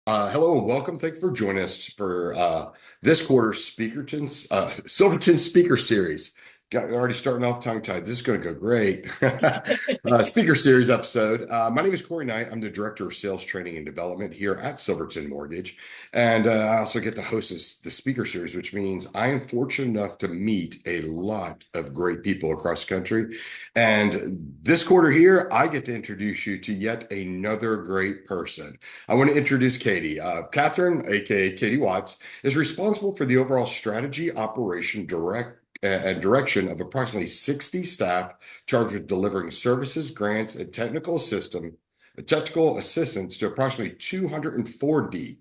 Hello and welcome. Thank you for joining us for this quarter's Silverton Speaker Series. Got already starting off tongue-tied. This is going to go great. Speaker Series episode. My name is Corey Knight. I'm the Director of Sales Training and Development here at Silverton Mortgage. And I also get to host the Speaker Series, which means I am fortunate enough to meet a lot of great people across the country. And this quarter here, I get to introduce you to yet another great person. I want to introduce Katie. Catherine, aka Katie Watts, is responsible for the overall strategy, operation, and direction of approximately 60 staff charged with delivering services, grants, and technical assistance to approximately 240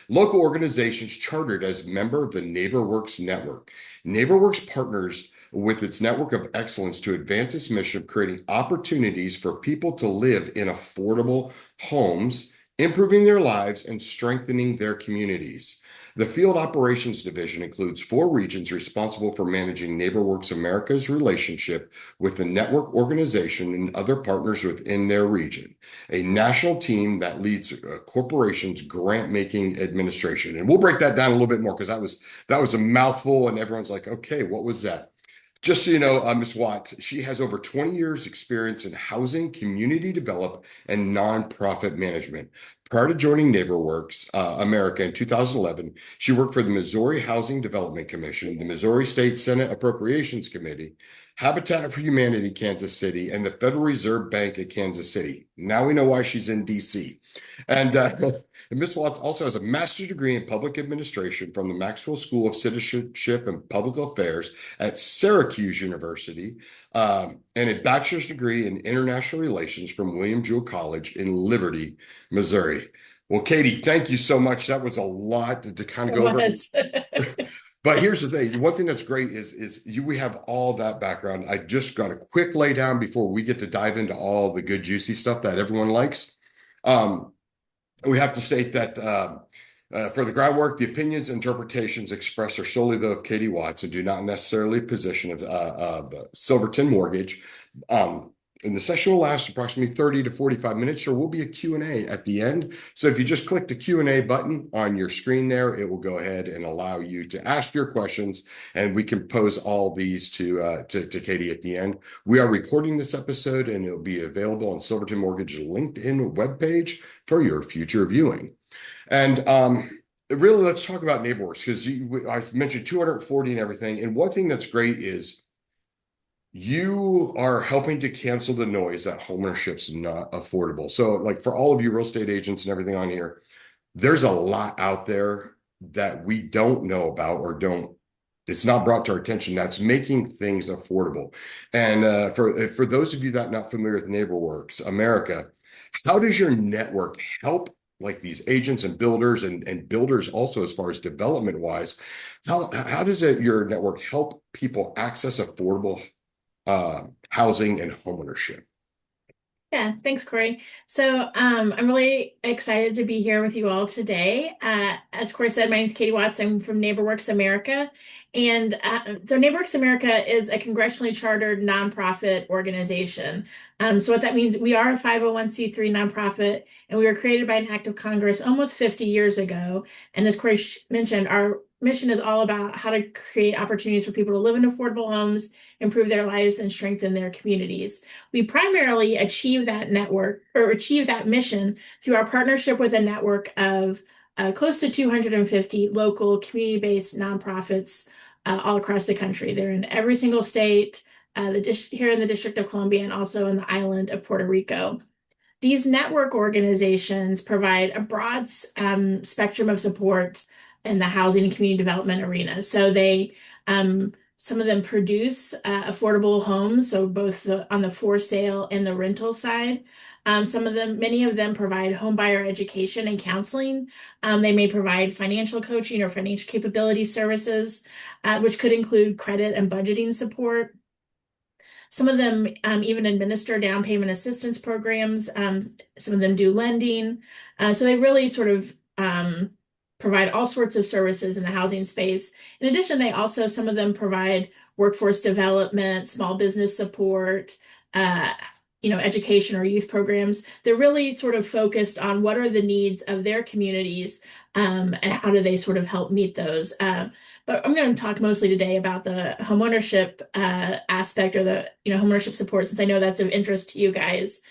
local organizations chartered as member of the NeighborWorks network. NeighborWorks partners with its network of excellence to advance its mission of creating opportunities for people to live in affordable homes, improving their lives, and strengthening their communities. The Field Operations Division includes 4 regions responsible for managing NeighborWorks America's relationship with the network organization and other partners within their region, a national team that leads corporations' grant-making administration. And we'll break that down a little bit more because that was a mouthful and everyone's like, okay, what was that? Just so you know, Ms. Watts, she has over 20 years experience in housing, community development, and nonprofit management. Prior to joining NeighborWorks America in 2011, she worked for the Missouri Housing Development Commission, the Missouri State Senate Appropriations Committee, Habitat for Humanity Kansas City, and the Federal Reserve Bank of Kansas City. Now we know why she's in DC. And Ms. Watts also has a master's degree in public administration from the Maxwell School of Citizenship and Public Affairs at Syracuse University, and a bachelor's degree in international relations from William Jewell College in Liberty, Missouri. Well, Katie, thank you so much. That was a lot to kind of It go over. was. But here's the thing. One thing that's great is we have all that background. I just got a quick lay down before we get to dive into all the good, juicy stuff that everyone likes. Um, we have to state that for the groundwork, the opinions and interpretations expressed are solely those of Katie Watts and do not necessarily position of Silverton Mortgage. And the session will last approximately 30 to 45 minutes. There will be a Q&A at the end. So if you just click the Q&A button on your screen there, it will go ahead and allow you to ask your questions, and we can pose all these to Katie at the end. We are recording this episode, and it'll be available on Silverton Mortgage LinkedIn webpage for your future viewing. And really, let's talk about NeighborWorks because I mentioned 240 and everything. And one thing that's great is you are helping to cancel the noise that homeownership's not affordable. So, like for all of you real estate agents and everything on here, there's a lot out there that we don't know about or don't. It's not brought to our attention that's making things affordable. And for those of you that are not familiar with NeighborWorks America, how does your network help like these agents and builders also as far as development wise? How does your network help people access affordable housing and homeownership? Yeah, thanks, Corey. So I'm really excited to be here with you all today. As Corey said, my name is Katie Watts. I'm from NeighborWorks America. And so NeighborWorks America is a congressionally chartered nonprofit organization. So what that means, we are a 501c3 nonprofit, and we were created by an act of Congress almost 50 years ago. And as Corey mentioned, our mission is all about how to create opportunities for people to live in affordable homes, improve their lives, and strengthen their communities. We primarily achieve that mission through our partnership with a network of close to 250 local community-based nonprofits all across the country. They're in every single state, here in the District of Columbia and also in the island of Puerto Rico. These network organizations provide a broad spectrum of support in the housing and community development arena. So some of them produce affordable homes, so both on the for sale and the rental side. Many of them provide homebuyer education and counseling. They may provide financial coaching or financial capability services, which could include credit and budgeting support. Some of them even administer down payment assistance programs. Some of them do lending. So they really sort of provide all sorts of services in the housing space. In addition, some of them provide workforce development, small business support, education or youth programs. They're really sort of focused on what are the needs of their communities, and how do they sort of help meet those. But I'm going to talk mostly today about the homeownership aspect, or the homeownership support, since I know that's of interest to you guys.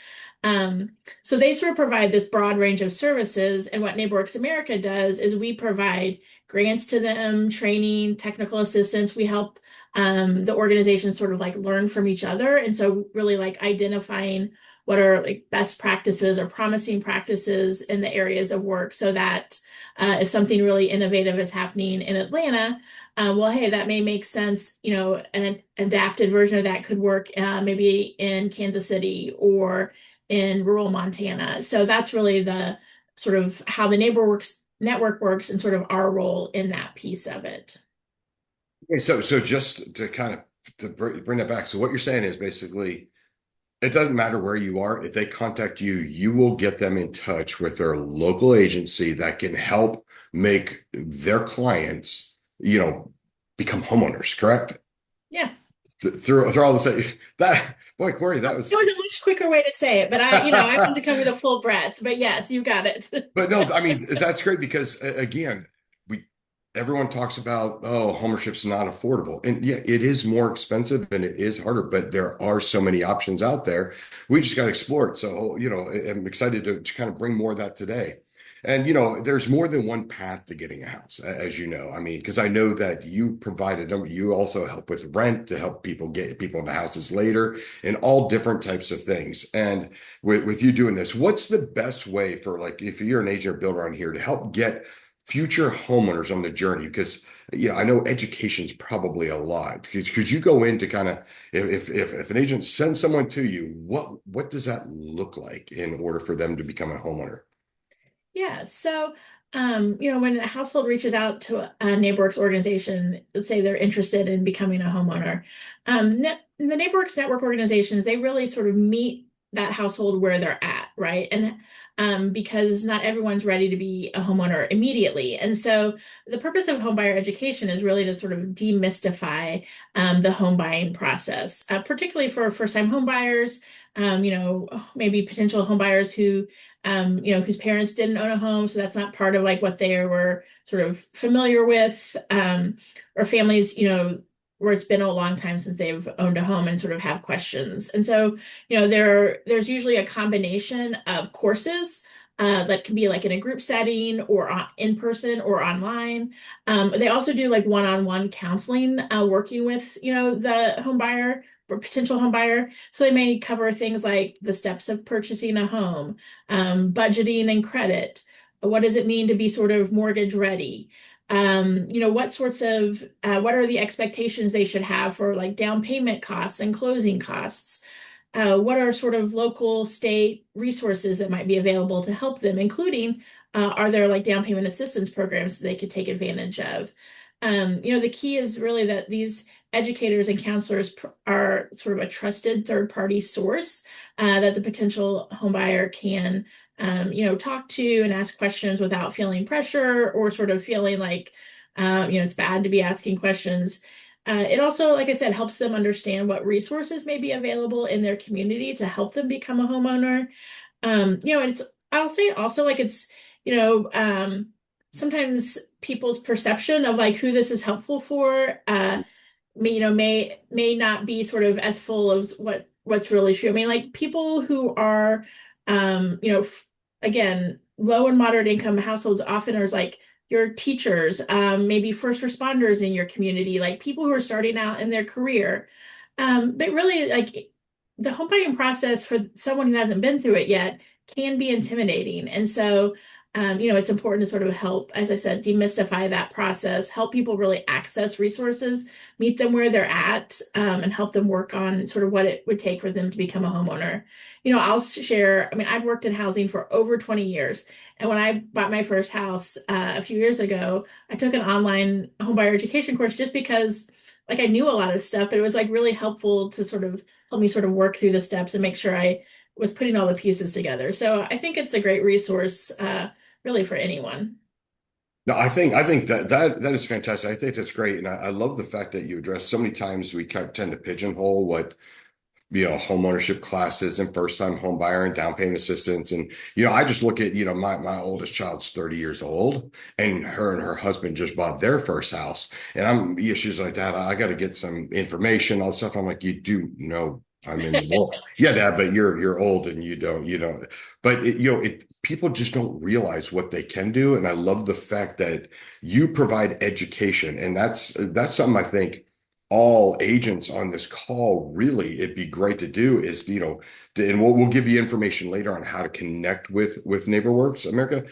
Um, so they sort of provide this broad range of services, and what NeighborWorks America does is we provide grants to them, training, technical assistance. We help the organization sort of like learn from each other, and so really like identifying what are like best practices or promising practices in the areas of work, so that if something really innovative is happening in Atlanta, well, hey, that may make sense. An adapted version of that could work maybe in Kansas City or in rural Montana. So that's really the sort of how the NeighborWorks network works, and sort of our role in that piece of it. Okay, so just to kind of bring that back. So what you're saying is basically it doesn't matter where you are. If they contact you, you will get them in touch with their local agency that can help make their clients, become homeowners, correct? Yeah. Through all the same that boy, Corey, that It was. was a much quicker way to say it, but I wanted to cover the full breadth. But yes, you got it. But no, I mean that's great because again, we everyone talks about homeownership's not affordable, and yeah, it is more expensive and it is harder. But there are so many options out there. We just got to explore it. So I'm excited to kind of bring more of that today. And there's more than one path to getting a house, as you know. I mean, because I know that you provided them. You also help with rent to help people get people into houses later, and all different types of things. And with you doing this, what's the best way for, like, if you're an agent or builder on here, to help get future homeowners on the journey? Because I know education's probably a lot. Could you go into kind of, if an agent sends someone to you, what does that look like in order for them to become a homeowner? Yeah. So, when a household reaches out to a NeighborWorks organization, let's say they're interested in becoming a homeowner, the NeighborWorks network organizations, they really sort of meet that household where they're at, right? And because not everyone's ready to be a homeowner immediately. And so the purpose of homebuyer education is really to sort of demystify the home buying process, particularly for first-time homebuyers, maybe potential homebuyers who whose parents didn't own a home, so that's not part of like what they were sort of familiar with, or families, where it's been a long time since they've owned a home and sort of have questions. And so, there's usually a combination of courses. That can be like in a group setting or in person or online. They also do like one-on-one counseling, working with, the home buyer or potential home buyer. So they may cover things like the steps of purchasing a home, budgeting and credit. What does it mean to be sort of mortgage ready? What are the expectations they should have for like down payment costs and closing costs? What are sort of local state resources that might be available to help them, including are there like down payment assistance programs that they could take advantage of? The key is really that these educators and counselors are sort of a trusted third party source, that the potential homebuyer can, talk to and ask questions without feeling pressure or sort of feeling like, it's bad to be asking questions. It also, like I said, helps them understand what resources may be available in their community to help them become a homeowner. I'll say also like you know, um, sometimes people's perception of like who this is helpful for, may not be sort of as full of what's really true. I mean, like people who are, again, low and moderate income households often are like your teachers, maybe first responders in your community, like people who are starting out in their career. But really, like the home buying process for someone who hasn't been through it yet can be intimidating. And so, it's important to sort of help, as I said, demystify that process, help people really access resources, meet them where they're at, and help them work on sort of what it would take for them to become a homeowner. I'll share, I mean, I've worked in housing for over 20 years. And when I bought my first house a few years ago, I took an online homebuyer education course just because like I knew a lot of stuff, but it was like really helpful to sort of help me sort of work through the steps and make sure I was putting all the pieces together. So I think it's a great resource, really for anyone. No, I think that is fantastic. I think that's great, and I love the fact that you address so many times we kind of tend to pigeonhole what home ownership classes and first time home buyer and down payment assistance. And, I just look at, my oldest child's 30 years old and her husband just bought their first house. And she's like, Dad, I got to get some information, all this stuff. I'm like, you do know I'm in the world. Yeah, Dad, but you're old and you don't. But people just don't realize what they can do. And I love the fact that you provide education. And that's something I think all agents on this call really it'd be great to do is and we'll give you information later on how to connect with NeighborWorks America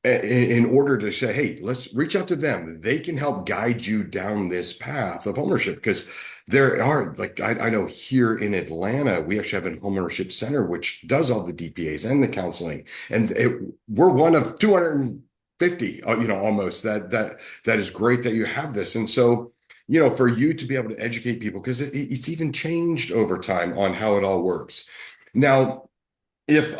in order to say, hey, let's reach out to them. They can help guide you down this path of ownership because there are like I know here in Atlanta we actually have a home ownership center which does all the DPAs and the counseling, and we're one of 250 almost that is great that you have this. And so for you to be able to educate people, because it's even changed over time on how it all works. Now, if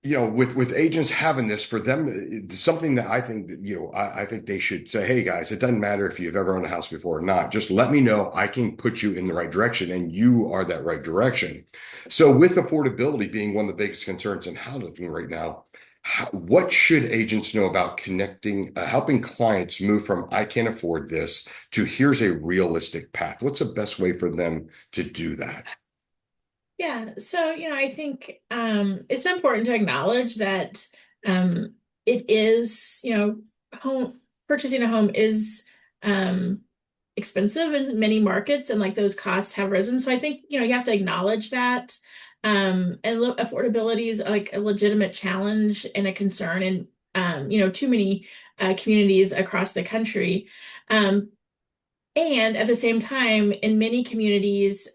with agents having this for them, it's something that I think that, I think they should say, hey guys, it doesn't matter if you've ever owned a house before or not. Just let me know. I can put you in the right direction, and you are that right direction. So with affordability being one of the biggest concerns in housing right now, what should agents know about connecting, helping clients move from I can't afford this to here's a realistic path? What's the best way for them to do that? Yeah, so I think it's important to acknowledge that it is, home purchasing a home is expensive in many markets, and like those costs have risen. So I think you have to acknowledge that, and affordability is like a legitimate challenge and a concern in too many communities across the country. Um, and at the same time, in many communities,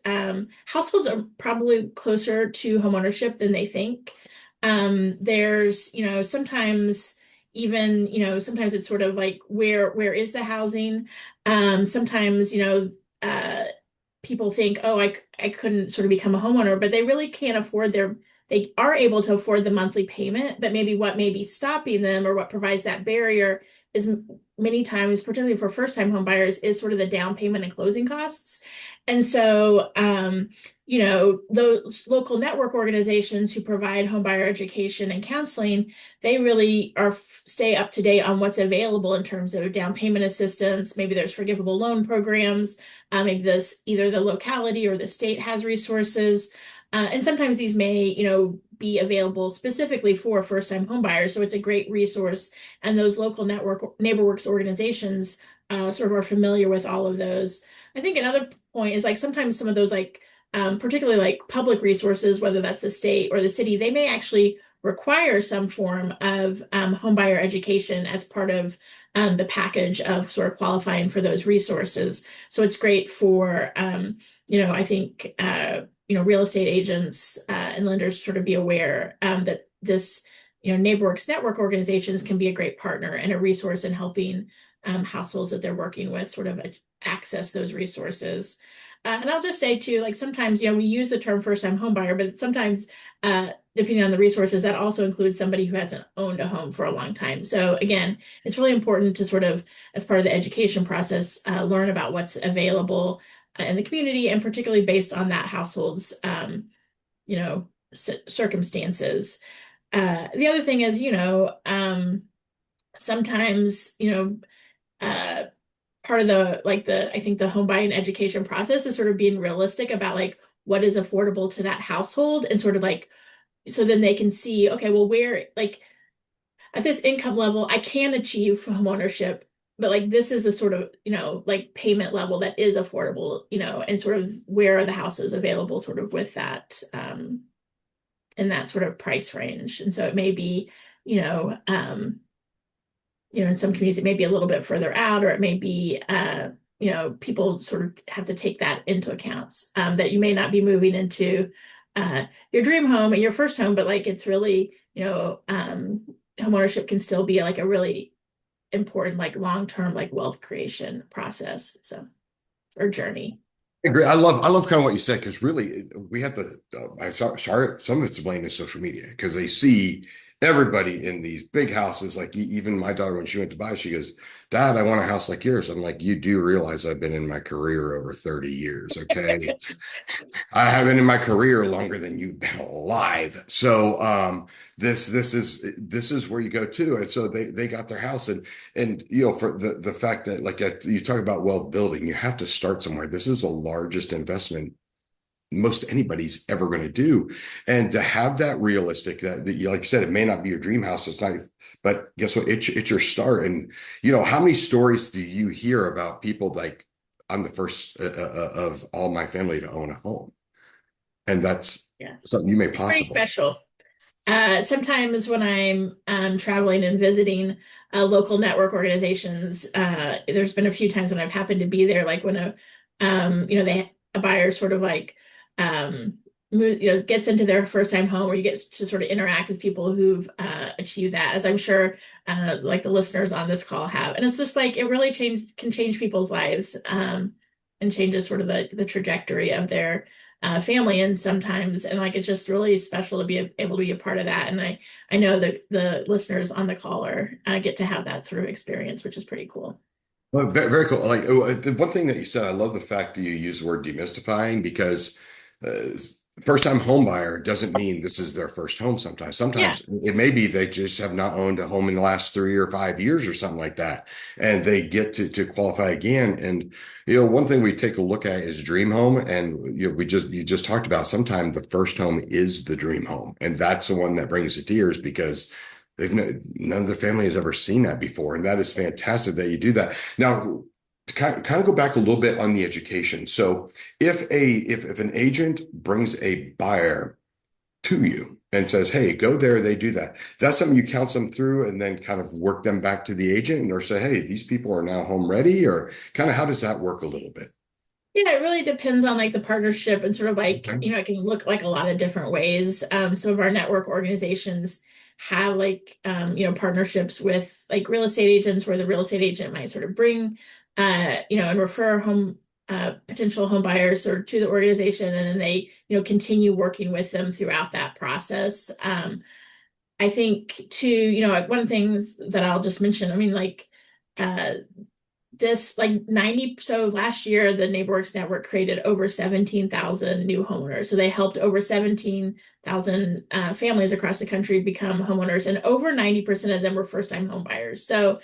households are probably closer to homeownership than they think. There's, sometimes even, sometimes it's sort of like where is the housing? Sometimes, people think, oh, I couldn't sort of become a homeowner, but they really can't afford they are able to afford the monthly payment, but maybe what may be stopping them or what provides that barrier is many times, particularly for first-time home buyers, is sort of the down payment and closing costs. And so, those local network organizations who provide home buyer education and counseling, they really stay up to date on what's available in terms of down payment assistance. Maybe there's forgivable loan programs. Maybe either the locality or the state has resources. And sometimes these may, be available specifically for first-time home buyers. So it's a great resource. And those local NeighborWorks organizations sort of are familiar with all of those. I think another point is like sometimes some of those particularly like public resources, whether that's the state or the city, they may actually require some form of home buyer education as part of the package of sort of qualifying for those resources. So it's great for, I think, real estate agents and lenders sort of be aware that this, NeighborWorks network organizations can be a great partner and a resource in helping households that they're working with sort of access those resources. And I'll just say too, like sometimes, we use the term first-time home buyer, but sometimes, depending on the resources, that also includes somebody who hasn't owned a home for a long time. So again, it's really important to sort of, as part of the education process, learn about what's available in the community, and particularly based on that household's, circumstances. The other thing is, sometimes, uh, part of I think the home buying education process is sort of being realistic about like what is affordable to that household, and sort of like, so then they can see, okay, well, where like at this income level, I can achieve homeownership, but like this is the sort of, like payment level that is affordable, and sort of where are the houses available sort of with that, in that sort of price range. And so it may be, in some communities, it may be a little bit further out, or it may be, people sort of have to take that into account, that you may not be moving into your dream home and your first home, but like it's really, homeownership can still be like a really important, like long-term, like wealth creation process. So, or journey. I agree. I love kind of what you said because really we have to. I sorry, some of it's blamed is social media because they see everybody in these big houses, like even my daughter, when she went to buy, she goes, Dad, I want a house like yours. I'm like, you do realize I've been in my career over 30 years, okay? I have been in my career longer than you've been alive. So this is where you go to. And so they got their house, and for the fact that, like, you talk about wealth building, you have to start somewhere. This is the largest investment most anybody's ever going to do. And to have that realistic, like you said, it may not be your dream house. It's not, but guess what? It's your start. And how many stories do you hear about people like, I'm the first of all my family to own a home, and that's Yeah, something you made it's pretty possible. special. Sometimes when I'm traveling and visiting local network organizations, there's been a few times when I've happened to be there, like when a buyer sort of like gets into their first time home, where you get to sort of interact with people who've achieved that, as I'm sure like the listeners on this call have. And it's just like it really can change people's lives, and changes sort of the trajectory of their family. And sometimes, and like, it's just really special to be able to be a part of that. And I know that the listeners on the call are get to have that sort of experience, which is pretty cool. Well, very cool. Like, the one thing that you said, I love the fact that you use the word demystifying, because uh, first time home buyer doesn't mean this is their first home sometimes. Yeah. Sometimes it may be they just have not owned a home in the last 3 or 5 years or something like that. And they get to qualify again. And one thing we take a look at is dream home. And you just talked about, sometimes the first home is the dream home. And that's the one that brings the tears, because none of the family has ever seen that before. And that is fantastic that you do that. Now, to kind of go back a little bit on the education. So if an agent brings a buyer to you and says, "Hey, go there," they do that. That's something you counsel them through and then kind of work them back to the agent, or say, "Hey, these people are now home ready," or kind of how does that work a little bit? Yeah, it really depends on like the partnership, and sort of like, Okay. it can look like a lot of different ways. Some of our network organizations have like, partnerships with like real estate agents, where the real estate agent might sort of bring, and refer potential home buyers sort of to the organization, and then they, continue working with them throughout that process. I think too, like one of the things that I'll just mention, I mean, like, uh, this like 90 so last year the NeighborWorks network created over 17,000 new homeowners. So they helped over 17,000 families across the country become homeowners, and over 90% of them were first-time home buyers. So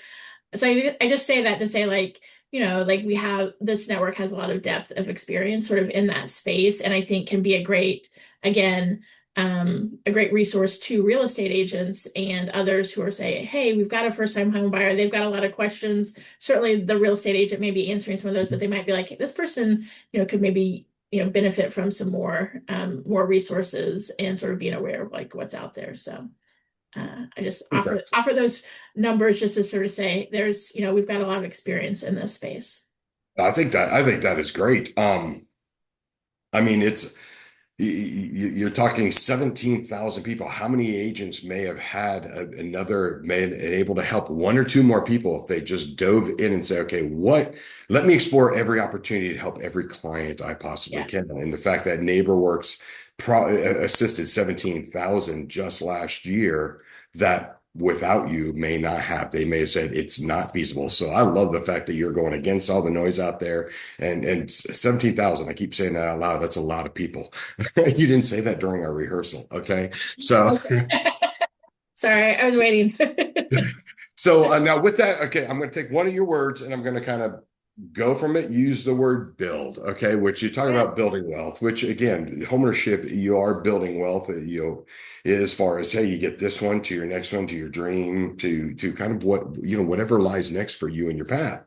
I just say that to say, like, like, we have this network has a lot of depth of experience sort of in that space, and I think can be a great, again, a great resource to real estate agents and others who are saying, hey, we've got a first-time home buyer. They've got a lot of questions. Certainly the real estate agent may be answering some of those, but they might be like, hey, this person, could maybe, benefit from some more resources, and sort of being aware of like what's out there. So I just offer those numbers just to sort of say there's, we've got a lot of experience in this space. I think that is great. I mean, you're talking 17,000 people. How many agents may have had may have been able to help one or two more people if they just dove in and say, okay, let me explore every opportunity to help every client I possibly can. Yes. And the fact that NeighborWorks assisted 17,000 just last year, that without you may not have. They may have said it's not feasible. So I love the fact that you're going against all the noise out there. And 17,000, I keep saying that out loud. That's a lot of people. You didn't say that during our rehearsal. Okay. So, Okay. Sorry, I was waiting. so now with that, okay, I'm going to take one of your words and I'm going to kind of go from it, use the word build, okay, which you talk Yeah. about building wealth, which again, homeownership, you are building wealth, as far as, hey, you get this one to your next one, to your dream, to kind of whatever lies next for you in your path.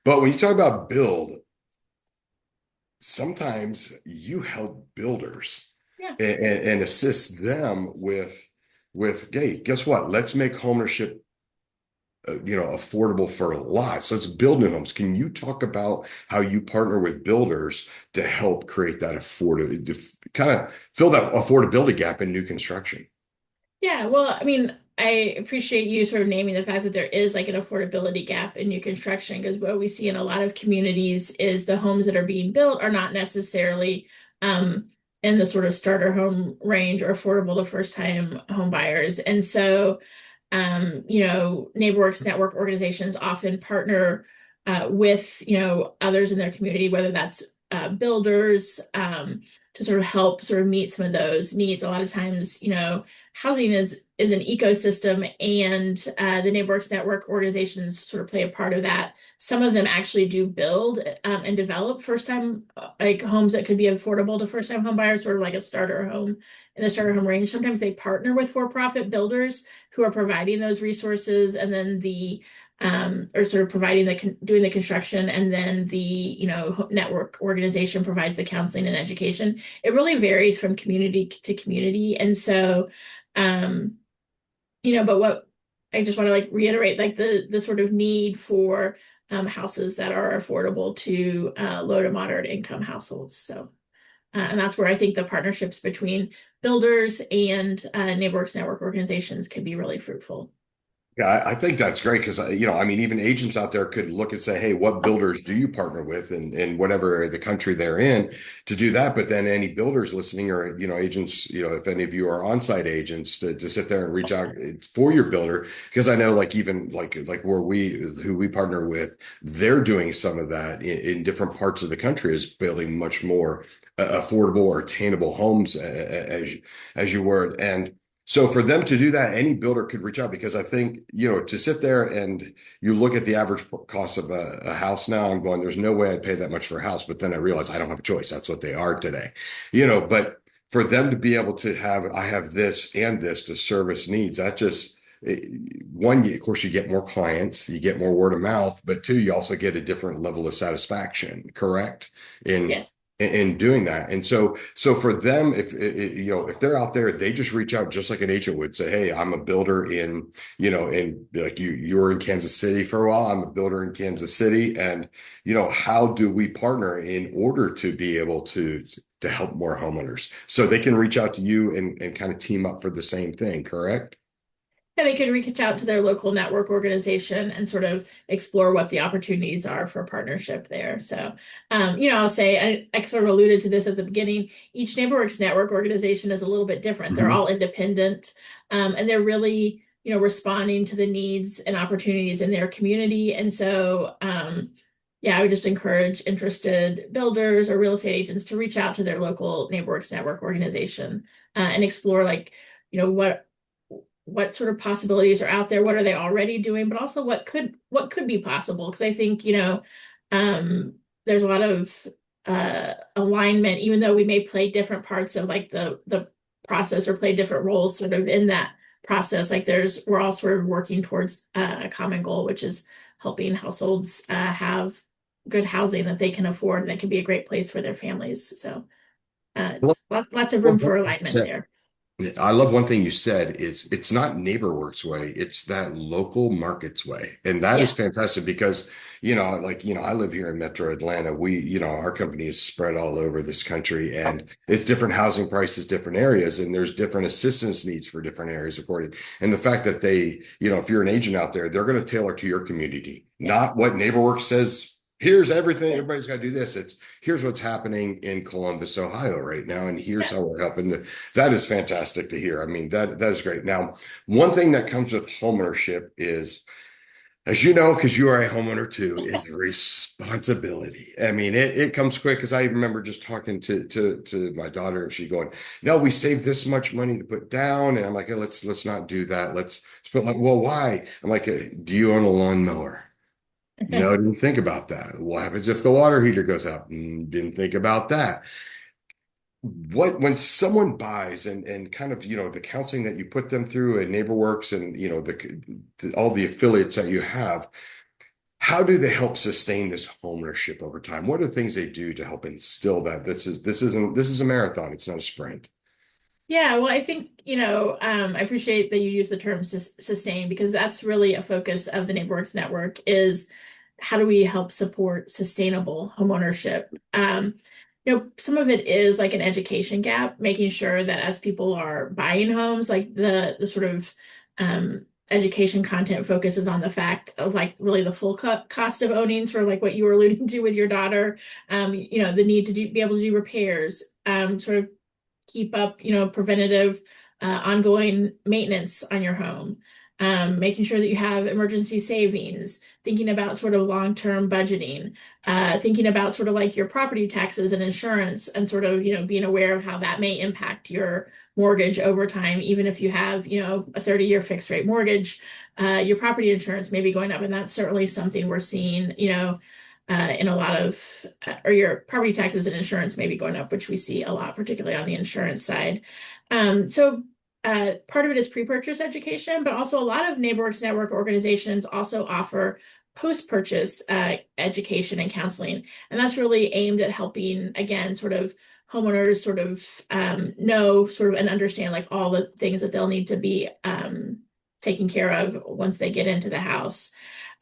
But when you talk about build, sometimes you help builders Yeah. and assist them with, hey, guess what? Let's make homeownership affordable for a lot. So let's build new homes. Can you talk about how you partner with builders to help create that to kind of fill that affordability gap in new construction? Yeah, well, I mean, I appreciate you sort of naming the fact that there is like an affordability gap in new construction, because what we see in a lot of communities is the homes that are being built are not necessarily, um, in the sort of starter home range or affordable to first time home buyers. And so, NeighborWorks network organizations often partner with, others in their community, whether that's builders, to sort of help sort of meet some of those needs. A lot of times, housing is an ecosystem, and the NeighborWorks network organizations sort of play a part of that. Some of them actually do build and develop first time like homes that could be affordable to first time home buyers, sort of like a starter home in the starter home range. Sometimes they partner with for-profit builders who are providing those resources, and then or sort of providing doing the construction, and then the network organization provides the counseling and education. It really varies from community to community. And so um but what I just want to like reiterate, like the sort of need for houses that are affordable to low to moderate income households. So and that's where I think the partnerships between builders and NeighborWorks network organizations can be really fruitful. Yeah, I think that's great because, I mean, even agents out there could look and say, hey, what builders do you partner with in whatever area of the country they're in to do that? But then any builders listening or, agents, if any of you are on-site agents to sit there and reach out for your builder, because I know like even like who we partner with, they're doing some of that in different parts of the country is building much more affordable or attainable homes as you were. And so for them to do that, any builder could reach out because I think, to sit there and you look at the average cost of a house now, I'm going, there's no way I'd pay that much for a house. But then I realize I don't have a choice. That's what they are today. But for them to be able to I have this and this to service needs, that just, one, of course, you get more clients, you get more word of mouth, but two, you also get a different level of satisfaction, correct? In Yes. in doing that. And so for them, if they're out there, they just reach out just like an agent would say, hey, I'm a builder in like you were in Kansas City for a while. I'm a builder in Kansas City. And, how do we partner in order to be able to help more homeowners? So they can reach out to you and kind of team up for the same thing, correct? Yeah, they could reach out to their local network organization and sort of explore what the opportunities are for partnership there. So, I'll say I sort of alluded to this at the beginning. Each NeighborWorks network organization is a little bit different. They're Mhm. all independent, and they're really, responding to the needs and opportunities in their community. And so, yeah, I would just encourage interested builders or real estate agents to reach out to their local NeighborWorks network organization and explore, like, what sort of possibilities are out there, what are they already doing, but also what could be possible. Because I think, there's a lot of alignment, even though we may play different parts of like the process or play different roles sort of in that process. Like we're all sort of working towards a common goal, which is helping households have good housing that they can afford and that can be a great place for their families. So it's lots of room for alignment there. I love one thing you said is it's not NeighborWorks way, it's that local markets way. And that is Yeah. fantastic because, I live here in Metro Atlanta. Our company is spread all over this country and it's different housing prices, different areas, and there's different assistance needs for different areas according. And the fact that if you're an agent out there, they're going to tailor to your community, Yes. not what NeighborWorks says. Here's everything. Everybody's got to do this. Here's what's happening in Columbus, Ohio right now, and here's Yeah. how we're helping. That is fantastic to hear. I mean, that is great. Now, one thing that comes with homeownership is, as you know, because you are a homeowner too, is responsibility. I mean, it comes quick because I remember just talking to my daughter and she going, "No, we saved this much money to put down," and I'm like, hey, let's not do that. Let's put like, well, why? I'm like, do you own a lawnmower? No, didn't think about that. What happens if the water heater goes out? Didn't think about that. When someone buys and kind of, the counseling that you put them through at NeighborWorks and, all the affiliates that you have, how do they help sustain this homeownership over time? What are the things they do to help instill that this is a marathon, it's not a sprint. Yeah, well, I think, I appreciate that you use the term sustain, because that's really a focus of the NeighborWorks network is how do we help support sustainable homeownership? Some of it is like an education gap, making sure that as people are buying homes, like the sort of education content focuses on the fact of like really the full cost of owning, sort of like what you were alluding to with your daughter, the need to be able to do repairs, sort of keep up, preventative, ongoing maintenance on your home, making sure that you have emergency savings, thinking about sort of long-term budgeting, thinking about sort of like your property taxes and insurance, and sort of, being aware of how that may impact your mortgage over time. Even if you have, a 30-year fixed rate mortgage, your property insurance may be going up. And that's certainly something we're seeing, in a lot of, or your property taxes and insurance may be going up, which we see a lot, particularly on the insurance side. Part of it is pre-purchase education, but also a lot of NeighborWorks network organizations also offer post-purchase education and counseling. And that's really aimed at helping, again, sort of homeowners sort of know sort of and understand like all the things that they'll need to be taken care of once they get into the house.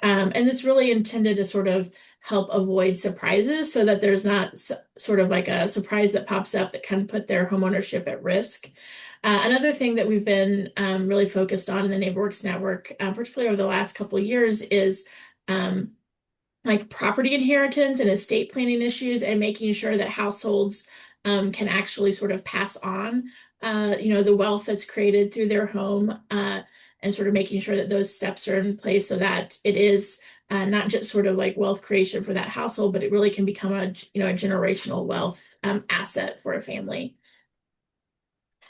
And this really intended to sort of help avoid surprises so that there's not sort of like a surprise that pops up that can put their homeownership at risk. Another thing that we've been really focused on in the NeighborWorks network, particularly over the last couple of years, is like property inheritance and estate planning issues, and making sure that households can actually sort of pass on, the wealth that's created through their home, and sort of making sure that those steps are in place so that it is not just sort of like wealth creation for that household, but it really can become a generational wealth asset for a family.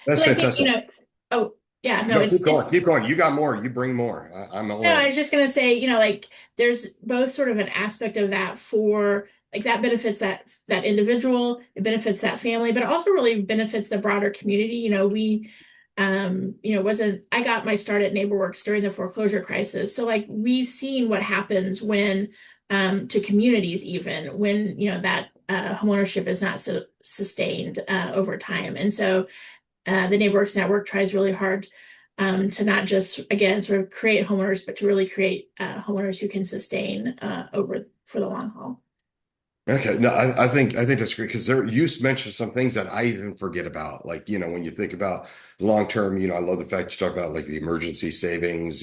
That's Because I think, fantastic. oh yeah, no, No, keep going, it's keep going. You got more. You bring more. I'm all no, I in. was just gonna say, like there's both sort of an aspect of that for like that benefits that individual, it benefits that family, but it also really benefits the broader community. We wasn't I got my start at NeighborWorks during the foreclosure crisis. So like we've seen what happens when to communities even when that homeownership is not sustained over time. And so the NeighborWorks network tries really hard to not just, again, sort of create homeowners, but to really create homeowners who can sustain over for the long haul. Okay, no, I think that's great because there you mentioned some things that I even forget about. Like, when you think about long term, I love the fact you talk about like the emergency savings,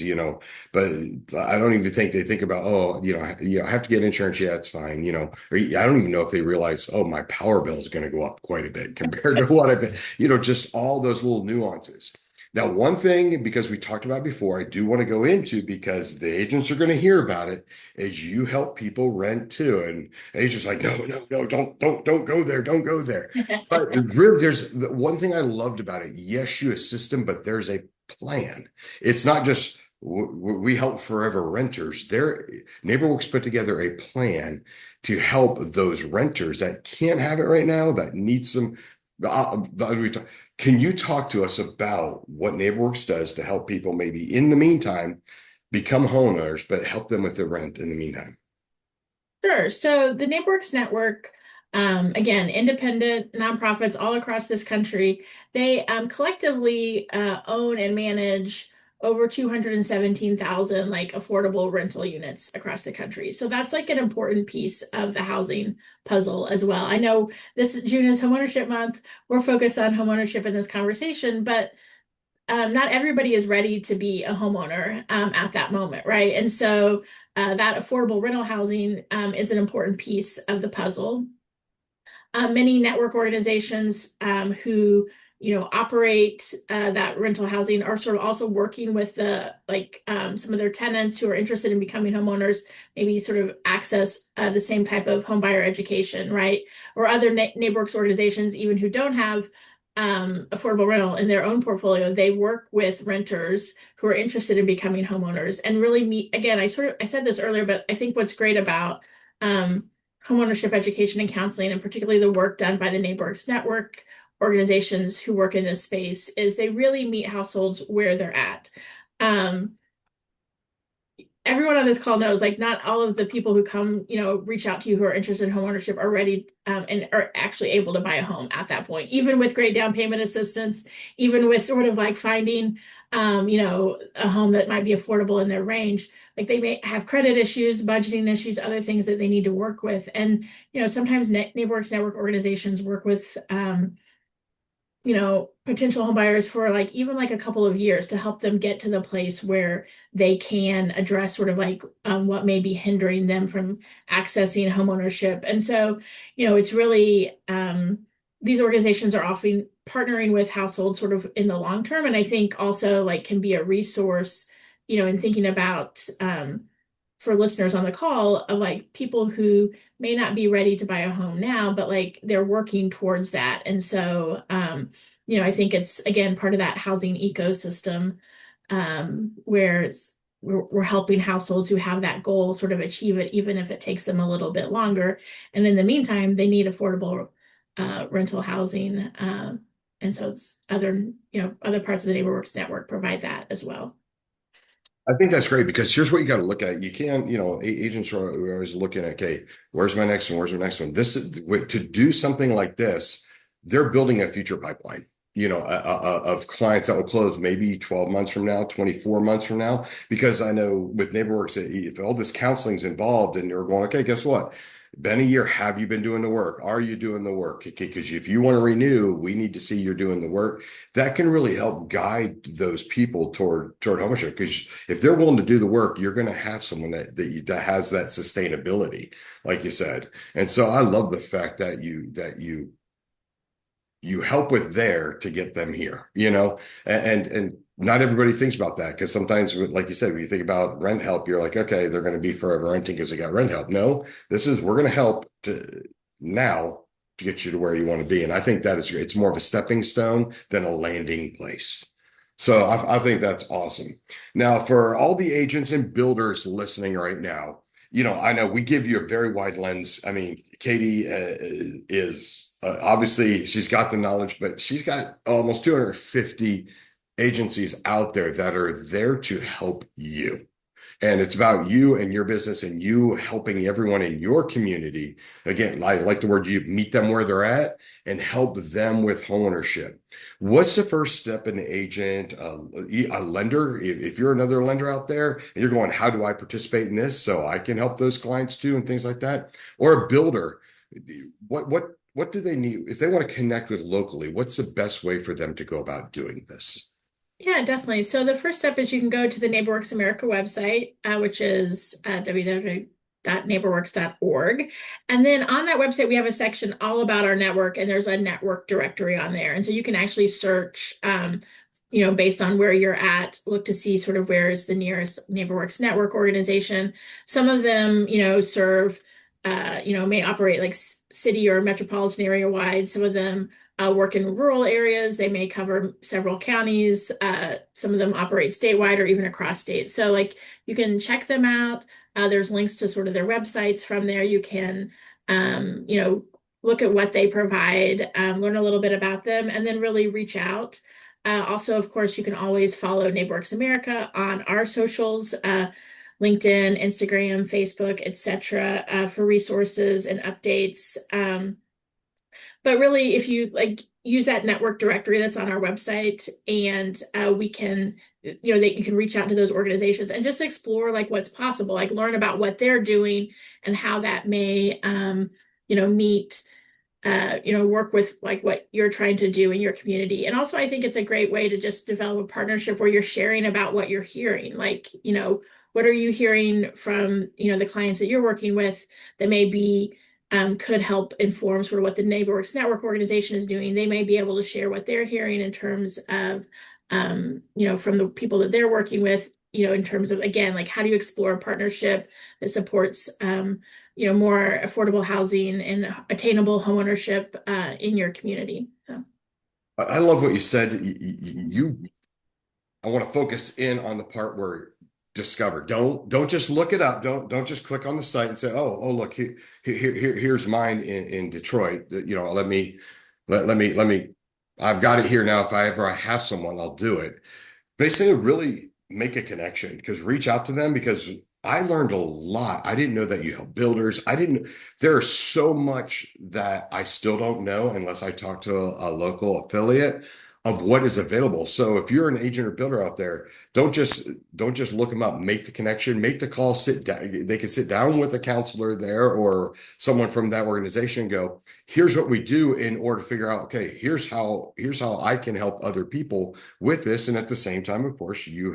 but I don't even think they think about, oh, I have to get insurance. Yeah, it's fine, or I don't even know if they realize, oh, my power bill is going to go up quite a bit compared to what I've been, just all those little nuances. Now, one thing, because we talked about before, I do want to go into because the agents are going to hear about it, is you help people rent too. And agents like, no, no, no, don't go there, don't go there. But really, there's the one thing I loved about it. Yes, you assist them, but there's a plan. It's not just we help forever renters. NeighborWorks put together a plan to help those renters that can't have it right now, that need some. Can you talk to us about what NeighborWorks does to help people maybe in the meantime become homeowners, but help them with their rent in the meantime? Sure. So the NeighborWorks network, again, independent nonprofits all across this country, they collectively own and manage over 217,000 like affordable rental units across the country. So that's like an important piece of the housing puzzle as well. I know this June is homeownership month. We're focused on homeownership in this conversation, but not everybody is ready to be a homeowner at that moment, right? And so that affordable rental housing is an important piece of the puzzle. Many network organizations who operate that rental housing are sort of also working with the like some of their tenants who are interested in becoming homeowners, maybe sort of access the same type of home buyer education, right? Or other NeighborWorks organizations, even who don't have affordable rental in their own portfolio, they work with renters who are interested in becoming homeowners and really meet. Again, I said this earlier, but I think what's great about homeownership education and counseling, and particularly the work done by the NeighborWorks network organizations who work in this space, is they really meet households where they're at. Everyone on this call knows, like, not all of the people who come, reach out to you who are interested in homeownership are ready and are actually able to buy a home at that point, even with great down payment assistance, even with sort of like finding, a home that might be affordable in their range. Like they may have credit issues, budgeting issues, other things that they need to work with. And, sometimes NeighborWorks network organizations work with, potential home buyers for like even like a couple of years to help them get to the place where they can address sort of like what may be hindering them from accessing homeownership. And so, it's really these organizations are often partnering with households sort of in the long term. And I think also like can be a resource, in thinking about for listeners on the call of like people who may not be ready to buy a home now, but like they're working towards that. And so, I think it's again part of that housing ecosystem where we're helping households who have that goal sort of achieve it, even if it takes them a little bit longer. And in the meantime, they need affordable rental housing. And so it's other parts of the NeighborWorks network provide that as well. I think that's great because here's what you got to look at. You can't, agents are always looking at, okay, where's my next one? Where's my next one? This is to do something like this, they're building a future pipeline, of clients that will close maybe 12 months from now, 24 months from now. Because I know with NeighborWorks, if all this counseling's involved and you're going, okay, guess what? Been a year. Have you been doing the work? Are you doing the work? Because if you want to renew, we need to see you're doing the work. That can really help guide those people toward homeownership. Because if they're willing to do the work, you're going to have someone that has that sustainability, like you said. And so I love the fact that you help with there to get them here, and not everybody thinks about that because sometimes, like you said, when you think about rent help, you're like, okay, they're going to be forever renting because they got rent help. No, we're going to help to now to get you to where you want to be. And I think that it's more of a stepping stone than a landing place. So I think that's awesome. Now, for all the agents and builders listening right now, I know we give you a very wide lens. I mean, Katie is obviously she's got the knowledge, but she's got almost 250 agencies out there that are there to help you. And it's about you and your business and you helping everyone in your community. Again, I like the word you meet them where they're at and help them with homeownership. What's the first step an agent, a lender? If you're another lender out there and you're going, how do I participate in this so I can help those clients too and things like that? Or a builder, what do they need if they want to connect with locally? What's the best way for them to go about doing this? Yeah, definitely. So the first step is you can go to the NeighborWorks America website, which is www.neighborworks.org. And then on that website, we have a section all about our network, and there's a network directory on there. And so you can actually search, based on where you're at, look to see sort of where is the nearest NeighborWorks network organization. Some of them, serve, may operate like city or metropolitan area wide. Some of them work in rural areas. They may cover several counties. Some of them operate statewide or even across states. So like you can check them out. There's links to sort of their websites from there. You can, look at what they provide, learn a little bit about them, and then really reach out. Also, of course, you can always follow NeighborWorks America on our socials, LinkedIn, Instagram, Facebook, etc., for resources and updates. But really, if you like use that network directory that's on our website, and we can, that you can reach out to those organizations and just explore like what's possible, like learn about what they're doing and how that may, meet, work with like what you're trying to do in your community. And also, I think it's a great way to just develop a partnership where you're sharing about what you're hearing. Like, what are you hearing from, the clients that you're working with that may be could help inform sort of what the NeighborWorks Network organization is doing. They may be able to share what they're hearing in terms of, from the people that they're working with, in terms of, again, like how do you explore a partnership that supports, more affordable housing and attainable homeownership in your community. So. I love what you said. I want to focus in on the part where discover. Don't just look it up. Don't just click on the site and say, oh look, here's mine in Detroit. Let me. I've got it here now. If I have someone, I'll do it. Basically, really make a connection because reach out to them because I learned a lot. I didn't know that you help builders. I didn't. There's so much that I still don't know unless I talk to a local affiliate of what is available. So if you're an agent or builder out there, don't just look them up, make the connection, make the call, sit down. They can sit down with a counselor there or someone from that organization and go, here's what we do in order to figure out, okay, here's how I can help other people with this. And at the same time, of course, you're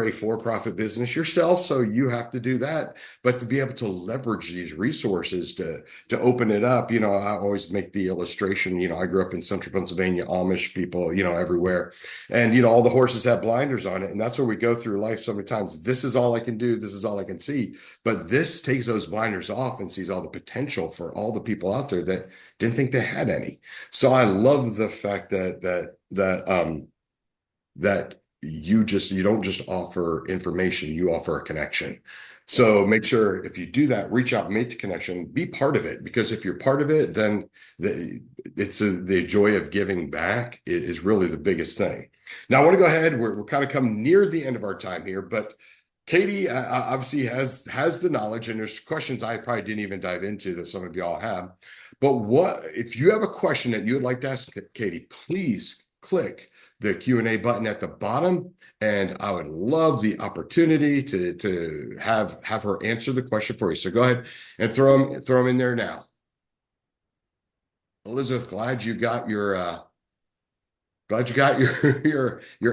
a for-profit business yourself, so you have to do that. But to be able to leverage these resources to open it up, I always make the illustration, I grew up in central Pennsylvania, Amish people, everywhere. And, all the horses have blinders on it. And that's where we go through life so many times. This is all I can do. This is all I can see. But this takes those blinders off and sees all the potential for all the people out there that didn't think they had any. So I love the fact that you don't just offer information, you offer a connection. So make sure if you do that, reach out, make the connection, be part of it. Because if you're part of it, then the joy of giving back is really the biggest thing. Now, I want to go ahead. We're kind of come near the end of our time here, but Katie obviously has the knowledge, and there's questions I probably didn't even dive into that some of y'all have. But what if you have a question that you would like to ask Katie? Please click the Q&A button at the bottom, and I would love the opportunity to have her answer the question for you. So go ahead and throw them in there now. Elizabeth, glad you got your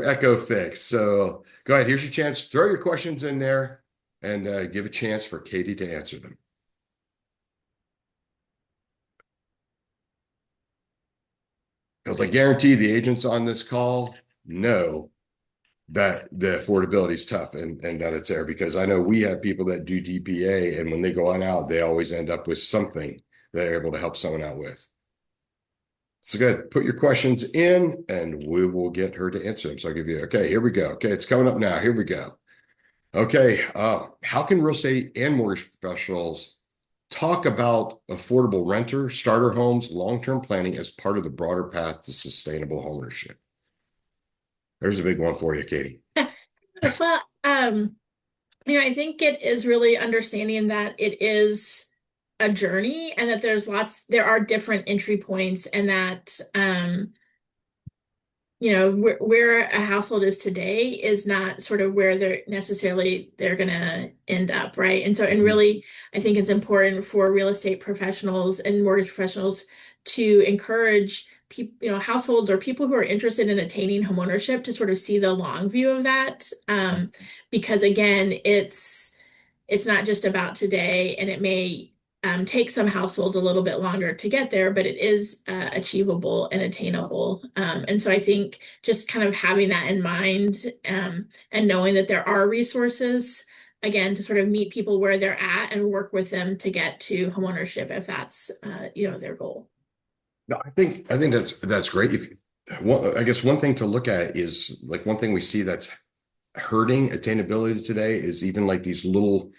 echo fixed. So go ahead. Here's your chance. Throw your questions in there and give a chance for Katie to answer them. Because I guarantee the agents on this call know that the affordability is tough and that it's there, because I know we have people that do DPA, and when they go on out, they always end up with something they're able to help someone out with. So go ahead, put your questions in and we will get her to answer them. So I'll give you, okay, here we go. Okay, it's coming up now. Here we go. Okay, how can real estate and mortgage professionals talk about affordable renter, starter homes, long-term planning as part of the broader path to sustainable homeownership? There's a big one for you, Katie. Well, I think it is really understanding that it is a journey and that there are different entry points, and that, where a household is today is not sort of where they're going to end up, right? And really, I think it's important for real estate professionals and mortgage professionals to encourage people, households or people who are interested in attaining homeownership to sort of see the long view of that. Because again, it's not just about today, and it may take some households a little bit longer to get there, but it is achievable and attainable. And so I think just kind of having that in mind, and knowing that there are resources, again, to sort of meet people where they're at and work with them to get to homeownership if that's their goal. No, I think that's great. I guess one thing to look at is, like, one thing we see that's hurting attainability today is even like these little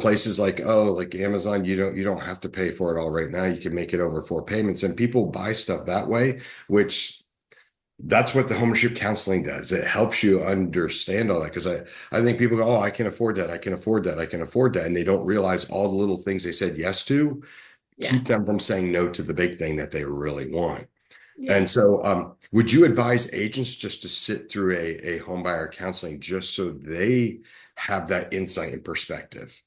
places like, like Amazon. You don't have to pay for it all right now. You can make it over 4 payments, and people buy stuff that way, which that's what the homeownership counseling does. It helps you understand all that, because I think people go, I can afford that, I can afford that, I can afford that, and they don't realize all the little things they said yes to Yeah. keep them from saying no to the big thing that they really want. Yeah. And so, would you advise agents just to sit through a home buyer counseling just so they have that insight and perspective?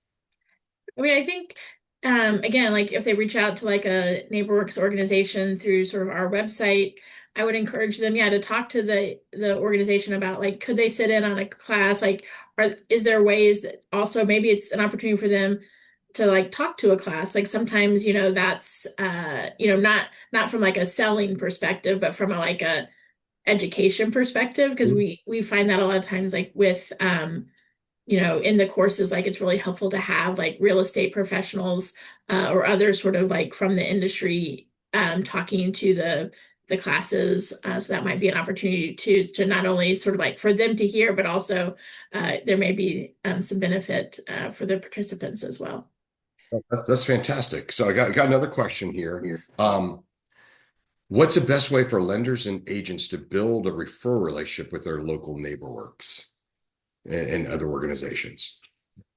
I think, again, like if they reach out to like a NeighborWorks organization through sort of our website, I would encourage them, to talk to the organization about, like, could they sit in on a class? Like, is there ways that also maybe it's an opportunity for them to like talk to a class? Like sometimes, that's not from like a selling perspective, but from a education perspective, because we find that a lot of times, like with in the courses, like it's really helpful to have like real estate professionals or others sort of like from the industry talking to the classes. So that might be an opportunity to not only sort of like for them to hear, but also there may be some benefit for the participants as well. That's fantastic. So I got another question here. What's the best way for lenders and agents to build a referral relationship with their local NeighborWorks and other organizations?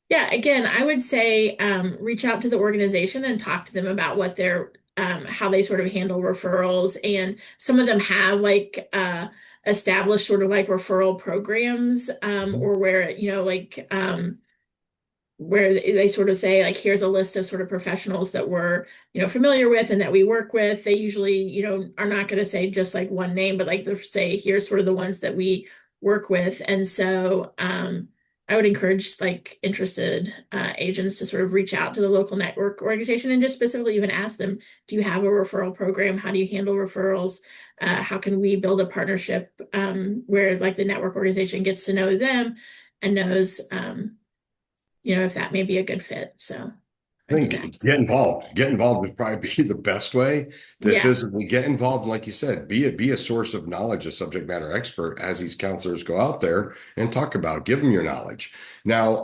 Yeah, again, I would say reach out to the organization and talk to them about what they're how they sort of handle referrals. And some of them have like established sort of like referral programs, or where, where they sort of say like, here's a list of sort of professionals that we're, familiar with and that we work with. They usually, are not going to say just like one name, but like they'll say, here's sort of the ones that we work with. And so I would encourage like interested agents to sort of reach out to the local network organization and just specifically even ask them, do you have a referral program? How do you handle referrals? How can we build a partnership where like the network organization gets to know them and knows, if that may be a good fit. So I I would do that. think get involved. Get involved would probably be the best way to Yeah. physically get involved. Like you said, be a source of knowledge, a subject matter expert as these counselors go out there and talk about. Give them your knowledge. Now,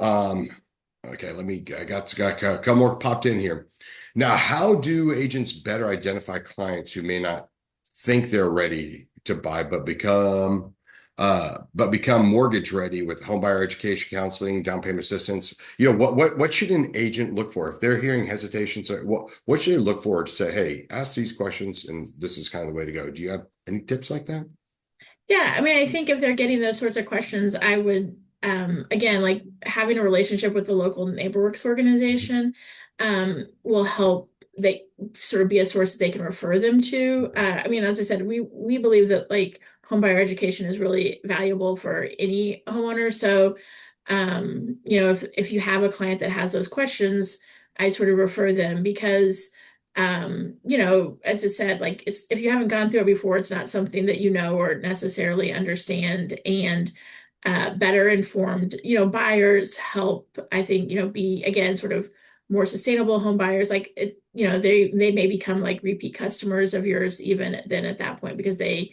okay, I got a couple more popped in here. Now, how do agents better identify clients who may not think they're ready to buy, but become mortgage ready with homebuyer education counseling, down payment assistance? What should an agent look for if they're hearing hesitations? What should they look for to say, hey, ask these questions and this is kind of the way to go? Do you have any tips like that? Yeah. I mean, I think if they're getting those sorts of questions, I would, again, like having a relationship with the local NeighborWorks organization, will help they sort of be a source that they can refer them to. I mean, as I said, we believe that like homebuyer education is really valuable for any homeowner. So, if you have a client that has those questions, I sort of refer them because as I said, like it's if you haven't gone through it before, it's not something that you know or necessarily understand. And better informed, buyers help, I think, be again sort of more sustainable home buyers. Like they may become like repeat customers of yours even then at that point because they,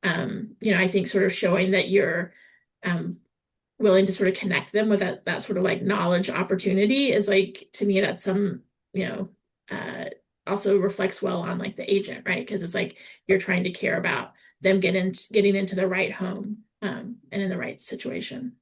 I think sort of showing that you're um, willing to sort of connect them with that sort of like knowledge opportunity is like to me that's some you know uh also reflects well on like the agent, right? Because it's like you're trying to care about them getting into the right home, and in the right situation.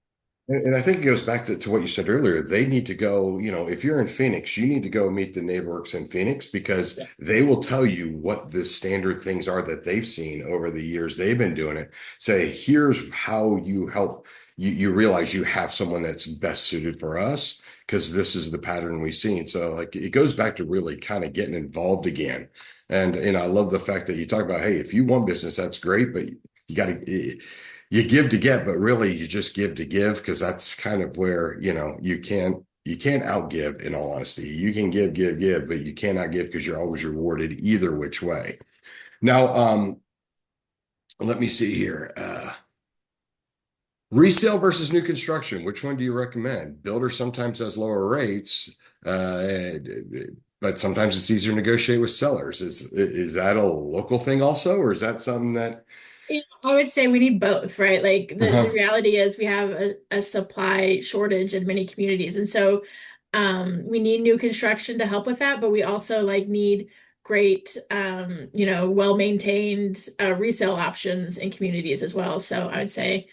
And I think it goes back to what you said earlier. They need to go, if you're in Phoenix, you need to go meet the NeighborWorks in Phoenix because Yeah. they will tell you what the standard things are that they've seen over the years they've been doing it. Say, here's how you help you realize you have someone that's best suited for us because this is the pattern we've seen. So like it goes back to really kind of getting involved again. And I love the fact that you talk about, hey, if you want business, that's great, but you got to you give to get, but really you just give to give because that's kind of where, you can't outgive in all honesty. You can give, give, give, but you cannot give because you're always rewarded either which way. Now, let me see here. Resale versus new construction. Which one do you recommend? Builder sometimes has lower rates, uh, but sometimes it's easier to negotiate with sellers. Is that a local thing also, or is that something that I would say we need both, right? Like the uh-huh. reality is we have a supply shortage in many communities. And so we need new construction to help with that, but we also like need great well-maintained resale options in communities as well. So I would say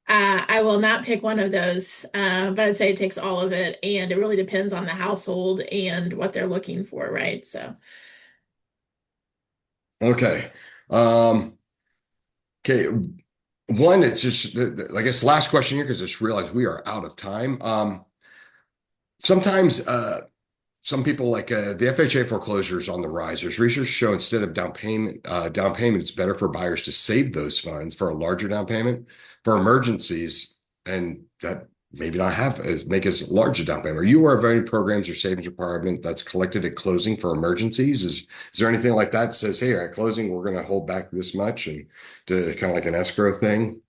I will not pick one of those, but I'd say it takes all of it, and it really depends on the household and what they're looking for, right? So Okay. Um, okay. One, it's just, I guess, last question here, because I just realized we are out of time. Sometimes some people like the FHA foreclosure is on the rise. There's research show instead of down payment, it's better for buyers to save those funds for a larger down payment for emergencies, and that maybe not make as large a down payment. Are you aware of any programs or savings requirement that's collected at closing for emergencies? Is there anything like that says, hey, at closing we're going to hold back this much and to kind of like an escrow thing?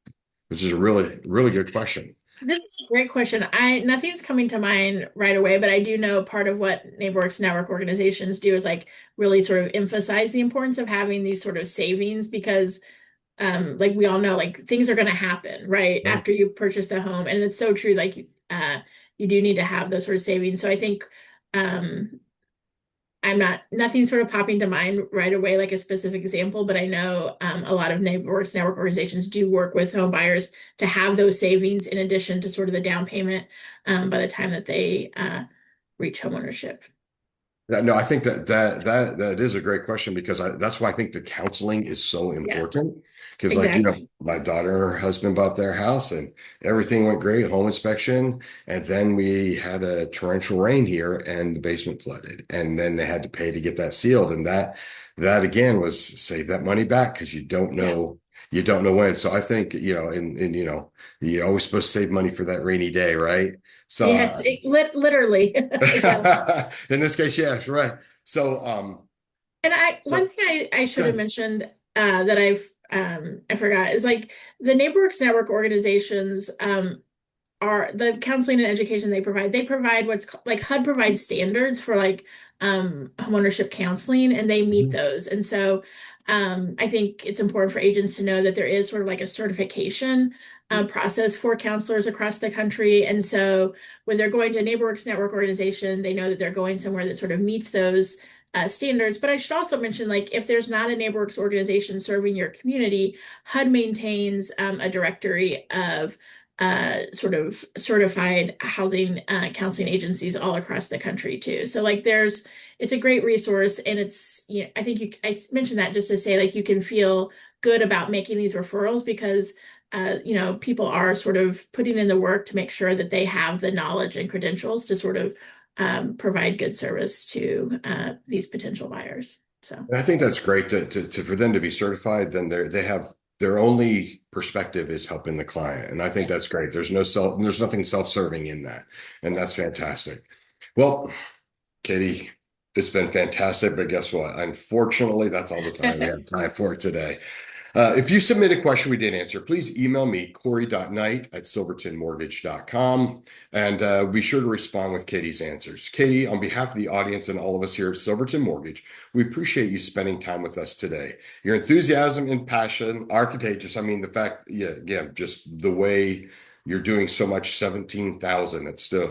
Which is a really, really good question. this is a great question. I Nothing's coming to mind right away, but I do know part of what NeighborWorks network organizations do is like really sort of emphasize the importance of having these sort of savings because like we all know like things are going to happen right Right. after you purchase the home, and it's so true, like uh you do need to have those sort of savings. So I think um I'm not nothing sort of popping to mind right away, like a specific example, but I know a lot of NeighborWorks network organizations do work with home buyers to have those savings in addition to sort of the down payment by the time that they reach homeownership. No, I think that is a great question because that's why I think the counseling is so Yeah, important. Because like, exactly. my daughter and her husband bought their house and everything went great, home inspection, and then we had a torrential rain here and the basement flooded. And then they had to pay to get that sealed. And that again was save that money back because Yeah. you don't know when. So I think, and you're always supposed to save money for that rainy day, right? So Yeah, literally. Yeah. in this case, yes, right. So, And one so thing I should have good. mentioned that I forgot is like the NeighborWorks network organizations are the counseling and education they provide. They provide what's like HUD provides standards for like homeownership counseling, and they meet Mhm. those. And so I think it's important for agents to know that there is sort of like a certification process for counselors across the country. And so when they're going to a NeighborWorks network organization, they know that they're going somewhere that sort of meets those standards. But I should also mention, like, if there's not a NeighborWorks organization serving your community, HUD maintains a directory of sort of certified housing counseling agencies all across the country too. So like it's a great resource, and I think I mentioned that just to say like you can feel good about making these referrals because people are sort of putting in the work to make sure that they have the knowledge and credentials to sort of provide good service to these potential buyers. So And I think that's great to for them to be certified. Then they have their only perspective is helping the client, and I think yeah. that's great. There's nothing self-serving in that, and that's fantastic. Well, Katie, it's been fantastic, but guess what? Unfortunately, that's all the time we have time for today. If you submit a question we didn't answer, please email me, corey.knight@silvertonmortgage.com, and be sure to respond with Katie's answers. Katie, on behalf of the audience and all of us here at Silverton Mortgage, we appreciate you spending time with us today. Your enthusiasm and passion are contagious. I mean, the fact, yeah, again, just the way you're doing so much, 17,000, that's still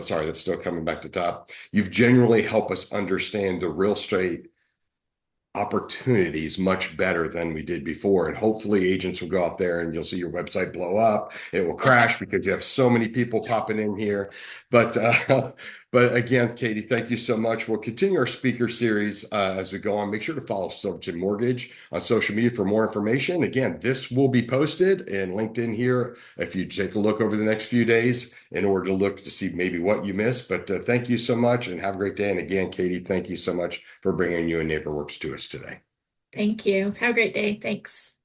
coming back to top. You've genuinely helped us understand the real estate opportunities much better than we did before. And hopefully agents will go out there and you'll see your website blow up. It will crash because you have so many people popping in here. But but again, Katie, thank you so much. We'll continue our speaker series as we go on. Make sure to follow Silverton Mortgage on social media for more information. Again, this will be posted and linked in here if you take a look over the next few days in order to look to see maybe what you missed. But thank you so much and have a great day. And again, Katie, thank you so much for bringing you and NeighborWorks to us today. Thank you. Have a great day. Thanks.